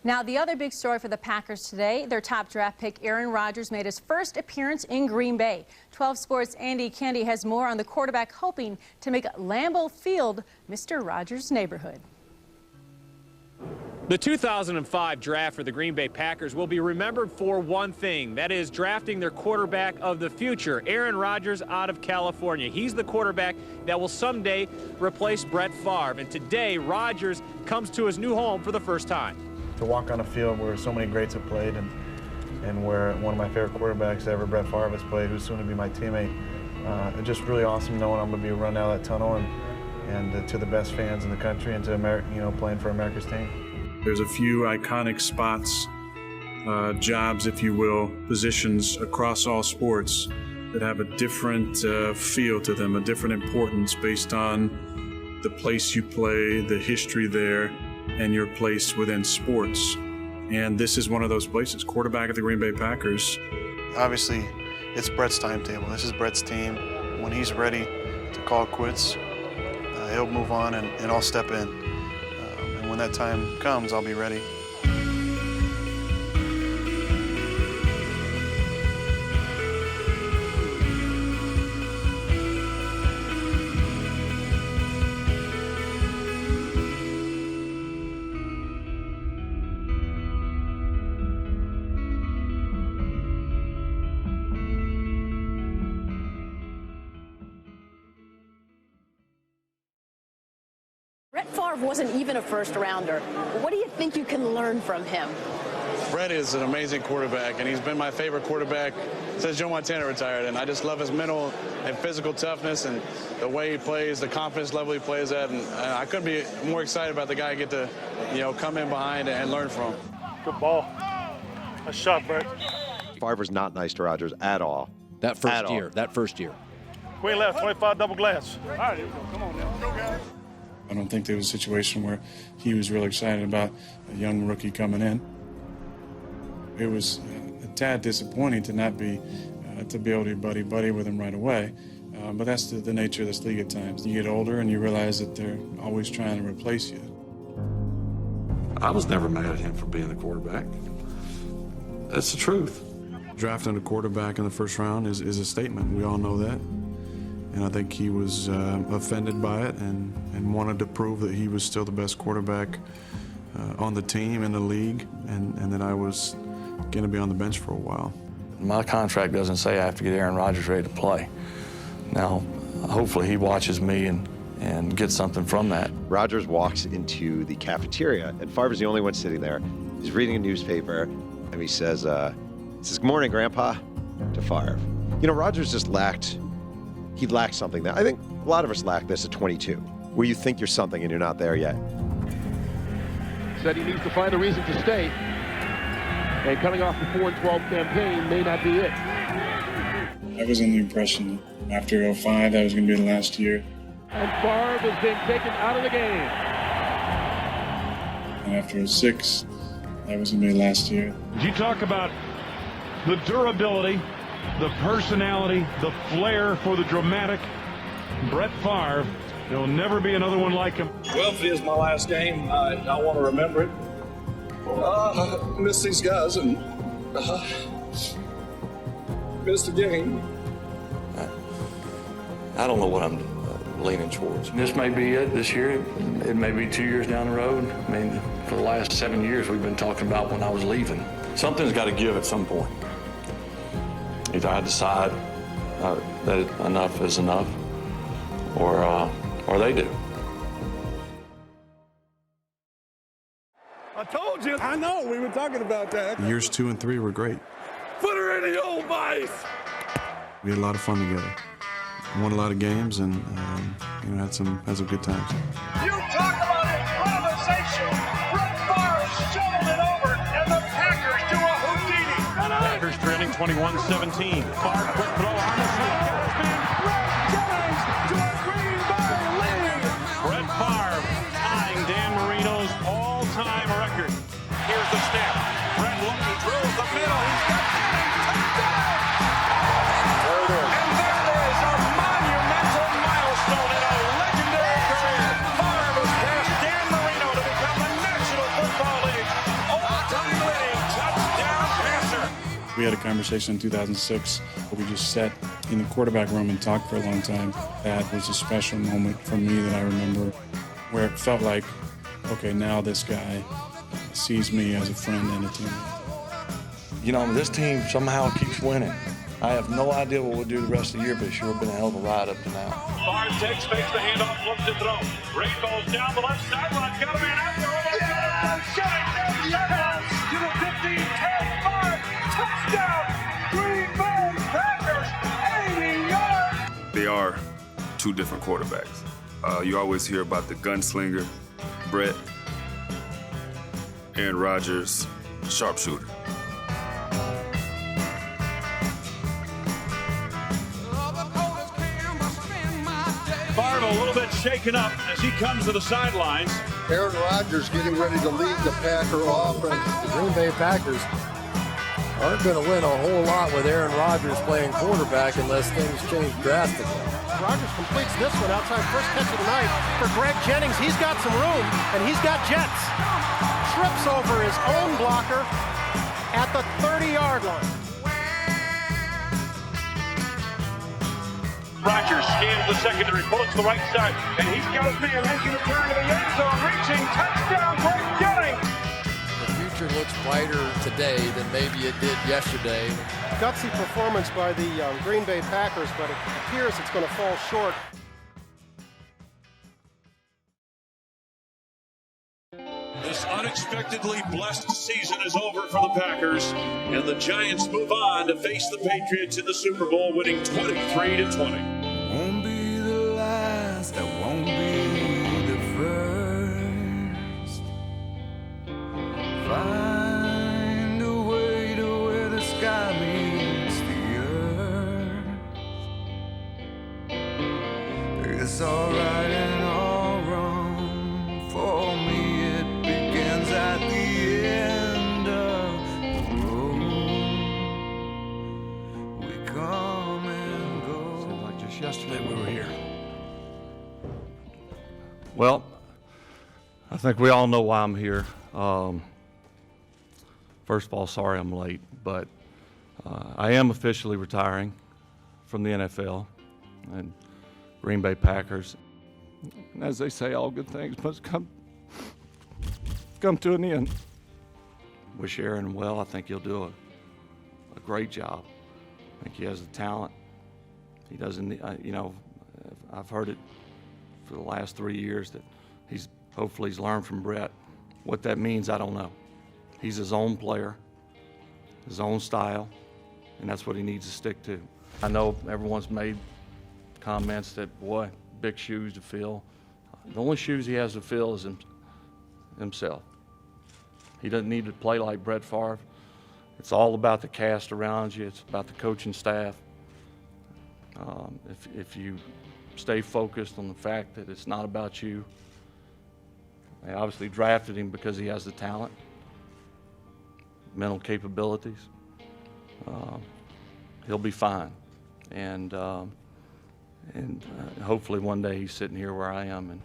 Now, the other big story for the Packers today, their top draft pick, Aaron Rodgers, made his first appearance in Green Bay. 12 Sports' Andy Candy has more on the quarterback hoping to make Lambeau Field Mr. Rodgers' neighborhood. The 2005 draft for the Green Bay Packers will be remembered for one thing, that is drafting their quarterback of the future, Aaron Rodgers out of California. He's the quarterback that will someday replace Brett Favre, and today Rodgers comes to his new home for the first time. To walk on a field where so many greats have played and where one of my favorite quarterbacks ever, Brett Favre, has played, who's soon to be my teammate, it's just really awesome knowing I'm going to be running out of that tunnel and to the best fans in the country and to America, playing for America's team. There's a few iconic spots, jobs, if you will, positions across all sports that have a different feel to them, a different importance based on the place you play, the history there, and your place within sports. And this is one of those places, quarterback of the Green Bay Packers. Obviously, it's Brett's timetable. This is Brett's team. When he's ready to call quits, he'll move on and I'll step in. And when that time comes, I'll be ready. Brett Favre wasn't even a first-rounder. What do you think you can learn from him? Brett is an amazing quarterback, and he's been my favorite quarterback since Joe Montana retired. And I just love his mental and physical toughness and the way he plays, the confidence level he plays at. And I couldn't be more excited about the guy I get to, come in behind and learn from. Good ball. Nice shot, Brett. Favre was not nice to Rodgers at all. That first year. Queen left, 25 double glass. All right, here we go. Come on now. Go, guys. I don't think there was a situation where he was really excited about a young rookie coming in. It was a tad disappointing to not be to be able to buddy with him right away. But that's the nature of this league at times. You get older and you realize that they're always trying to replace you. I was never mad at him for being the quarterback. That's the truth. Drafting a quarterback in the first round is a statement. We all know that. And I think he was offended by it and wanted to prove that he was still the best quarterback on the team, in the league, and that I was going to be on the bench for a while. My contract doesn't say I have to get Aaron Rodgers ready to play. Now, hopefully he watches me and gets something from that. Rodgers walks into the cafeteria, and Favre's the only one sitting there. He's reading a newspaper, and he says, "Good morning, Grandpa," to Favre. Rodgers just lacked something that I think a lot of us lack this at 22, where you think you're something and you're not there yet. Said he needs to find a reason to stay, and coming off the 4-12 campaign may not be it. I was under the impression that after 2005 that was going to be the last year. And Favre has been taken out of the game. And after 2006, that was going to be the last year. You talk about the durability, the personality, the flair for the dramatic. Brett Favre, there'll never be another one like him. Well, if it is my last game, I want to remember it. I miss these guys and miss the game. I don't know what I'm leaning towards. This may be it this year. It may be 2 years down the road. I mean, for the last 7 years, we've been talking about when I was leaving. Something's got to give at some point. Either I decide that enough is enough, or they do. I told you. I know. We were talking about that. Years 2 and 3 were great. Put her in the old vice. We had a lot of fun together. Won a lot of games and had some good times. You talk about improvisation. Brett Favre shoveled it over, and the Packers do a Houdini. Packers trailing 21-17. Favre quick throw on the snap. Brett Favre tying Dan Marino's all-time record. Here's the snap. Brett looking through the middle. He's got touchdown. And there it is, a monumental milestone in a legendary career. Favre has passed Dan Marino to become the National Football League We had a conversation in 2006 where we just sat in the quarterback room and talked for a long time. That was a special moment for me that I remember, where it felt like, okay, now this guy sees me as a friend and a teammate. You know, this team somehow keeps winning. I have no idea what we'll do the rest of the year, but it's sure been a hell of a ride up to now. Favre takes, fakes the handoff, looks to throw. Rainbow's down the left sideline, got a man out there. Shutting down the sideline to the 15, 10, 5, touchdown, Green Bay Packers, 80 yards. They are two different quarterbacks. You always hear about the gunslinger, Brett, Aaron Rodgers, sharpshooter. Favre a little bit shaken up as he comes to the sidelines. Aaron Rodgers getting ready to lead the Packer offense. The Green Bay Packers aren't going to win a whole lot with Aaron Rodgers playing quarterback unless things change drastically. Rodgers completes this one outside, first catch of the night for Greg Jennings. He's got some room, and he's got jets. Trips over his own blocker at the 30-yard line. Rodgers scans the secondary, pulls to the right side, and he's got his man making a turn to the end zone, reaching, touchdown, Greg Jennings! The future looks brighter today than maybe it did yesterday. Gutsy performance by the Green Bay Packers, but it appears it's going to fall short. This unexpectedly blessed season is over for the Packers, and the Giants move on to face the Patriots in the Super Bowl, winning 23-20. Won't be the last, I won't be the first. Find a way to where the sky meets the earth. It's all right and all wrong for me. It begins at the end of the road. We come and go. Seems like just yesterday we were here. Well, I think we all know why I'm here. First of all, sorry I'm late, but I am officially retiring from the NFL and Green Bay Packers. And as they say, all good things must come to an end. Wish Aaron well. I think he'll do a great job. I think he has the talent. He doesn't, you know, I've heard it for the last 3 years that hopefully he's learned from Brett. What that means, I don't know. He's his own player, his own style, and that's what he needs to stick to. I know everyone's made comments that, boy, big shoes to fill. The only shoes he has to fill is himself. He doesn't need to play like Brett Favre. It's all about the cast around you. It's about the coaching staff. If you stay focused on the fact that it's not about you, they obviously drafted him because he has the talent, mental capabilities. He'll be fine, and hopefully one day he's sitting here where I am and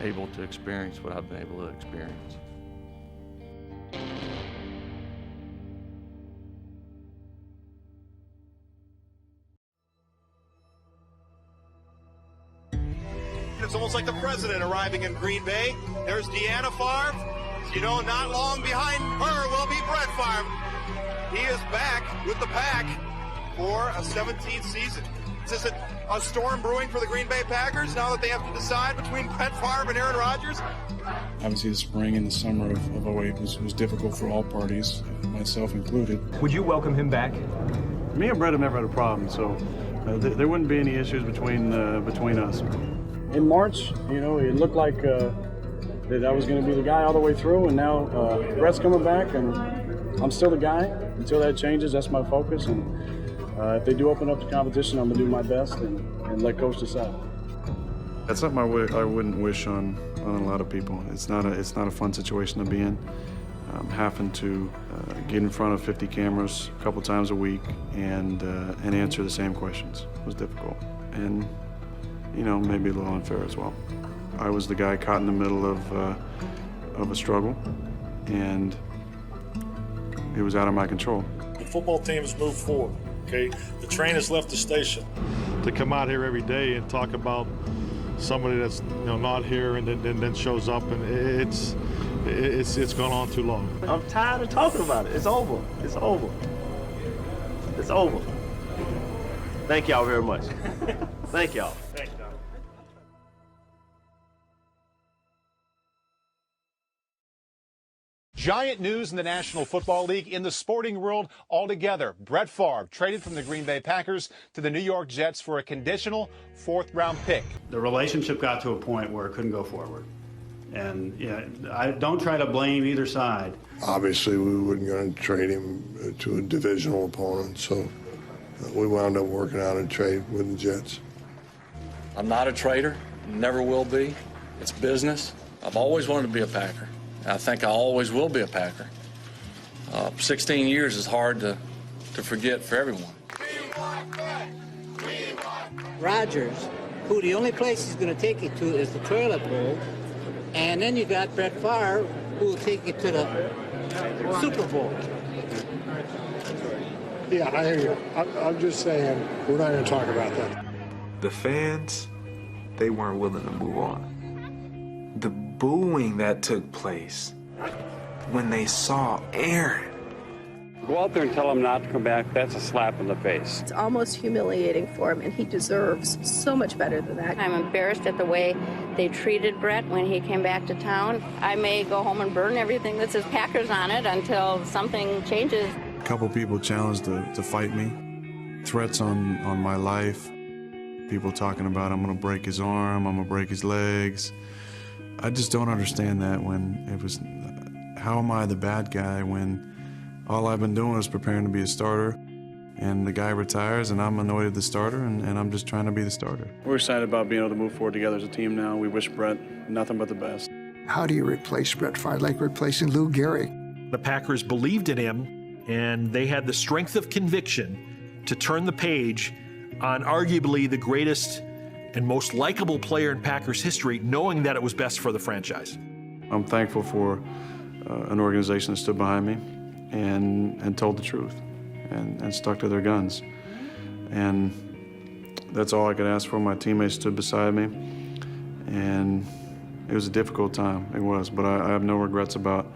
able to experience what I've been able to experience. It's almost like the president arriving in Green Bay. There's Deanna Favre. You know, not long behind her will be Brett Favre. He is back with the Pack for a 17th season. Is it a storm brewing for the Green Bay Packers now that they have to decide between Brett Favre and Aaron Rodgers? Obviously, the spring and the summer of 08 was difficult for all parties, myself included. Would you welcome him back? Me and Brett have never had a problem, so there wouldn't be any issues between us. In March, you know, it looked like that I was going to be the guy all the way through, and now Brett's coming back, and I'm still the guy. Until that changes, that's my focus, and if they do open up the competition, I'm going to do my best and let Coach decide. That's something I wouldn't wish on a lot of people. It's not a fun situation to be in. Having to get in front of 50 cameras a couple times a week and answer the same questions was difficult, and you know, maybe a little unfair as well. I was the guy caught in the middle of a struggle, and it was out of my control. The football team has moved forward, okay? The train has left the station. To come out here every day and talk about somebody that's not here and then shows up, and it's gone on too long. I'm tired of talking about it. It's over. It's over. It's over. Thank y'all very much. Thank y'all. Thank you. Giant news in the National Football League, in the sporting world altogether. Brett Favre traded from the Green Bay Packers to the New York Jets for a conditional 4th-round pick. The relationship got to a point where it couldn't go forward. And I don't try to blame either side. Obviously, we weren't going to trade him to a divisional opponent, so we wound up working out a trade with the Jets. I'm not a trader, never will be. It's business. I've always wanted to be a Packer. I think I always will be a Packer. 16 years is hard to forget for everyone. Rodgers, who the only place he's going to take you to is the toilet bowl, and then you got Brett Favre, who will take you to the Super Bowl. Yeah, I hear you. I'm just saying, we're not going to talk about that. The fans, they weren't willing to move on. The booing that took place when they saw Aaron. Go out there and tell him not to come back. That's a slap in the face. It's almost humiliating for him, and he deserves so much better than that. I'm embarrassed at the way they treated Brett when he came back to town. I may go home and burn everything that says Packers on it until something changes. A couple people challenged to fight me, threats on my life, people talking about I'm going to break his arm, I'm going to break his legs. I just don't understand that when it was, how am I the bad guy when all I've been doing is preparing to be a starter and the guy retires and I'm anointed the starter and I'm just trying to be the starter. We're excited about being able to move forward together as a team now. We wish Brett nothing but the best. How do you replace Brett Favre like replacing Lou Gehrig? The Packers believed in him and they had the strength of conviction to turn the page on arguably the greatest and most likable player in Packers history, knowing that it was best for the franchise. I'm thankful for an organization that stood behind me and told the truth and stuck to their guns. And that's all I could ask for. My teammates stood beside me, and it was a difficult time, it was, but I have no regrets about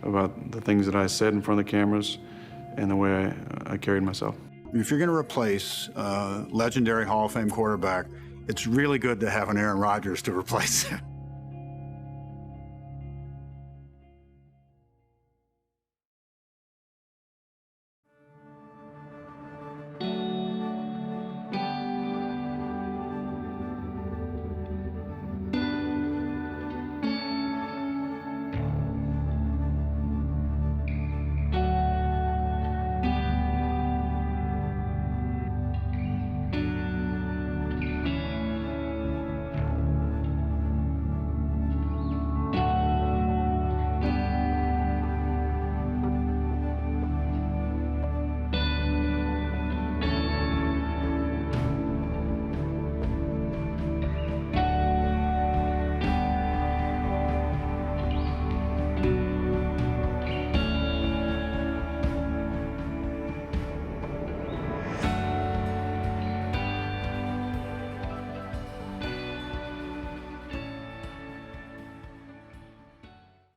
the things that I said in front of the cameras and the way I carried myself. If you're going to replace a legendary Hall of Fame quarterback, it's really good to have an Aaron Rodgers to replace him.